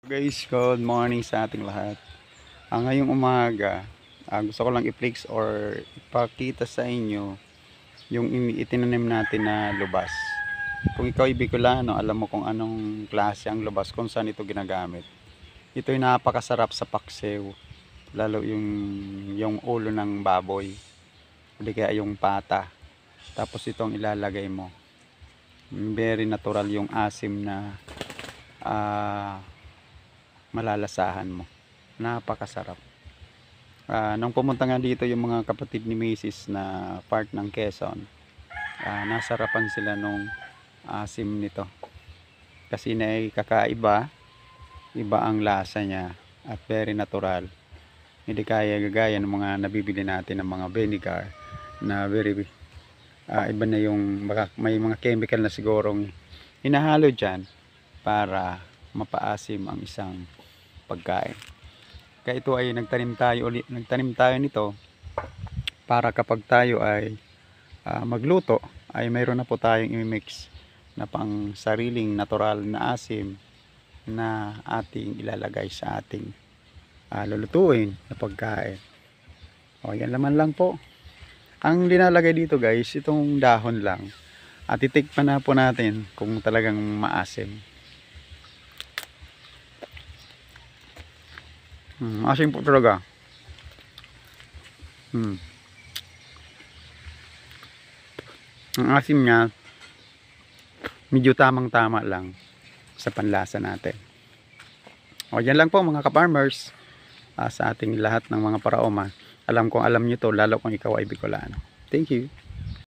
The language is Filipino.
Guys, good morning sa ating lahat. Ngayong umaga, gusto ko lang i-flex or ipakita sa inyo yung itinanim natin na lubas. Kung ikaw ay Bicolano, alam mo kung anong klase ang lubas, kung saan ito ginagamit. Ito ay napakasarap sa paksiw, lalo yung ulo ng baboy, hindi kaya yung pata. Tapos itong ilalagay mo. Very natural yung asim na malalasahan mo. Napakasarap. Nung pumunta nga dito yung mga kapatid ni Macy's na part ng Quezon, nasarapan sila nung asim nito. Kasi na kakaiba, iba ang lasa niya at very natural. Hindi kaya gagaya ng mga nabibili natin ng mga vinegar na very iba na yung may mga chemical na sigurong hinahalo dyan para mapaasim ang isang pagkain. Kaya ito ay nagtanim tayo nito para kapag tayo ay magluto ay mayroon na po tayong i-mix na pang sariling natural na asim na ating ilalagay sa ating lulutuin na pagkain. Yan laman lang po. Ang linalagay dito guys, itong dahon lang. At itikpan na po natin kung talagang maasim. Asim po talaga. Ang asim niya medyo tamang tama lang sa panlasa natin. Yan lang po mga ka-farmers, sa ating lahat ng mga paraoma. Alam nyo to, lalo kung ikaw ay Bicolano. Thank you.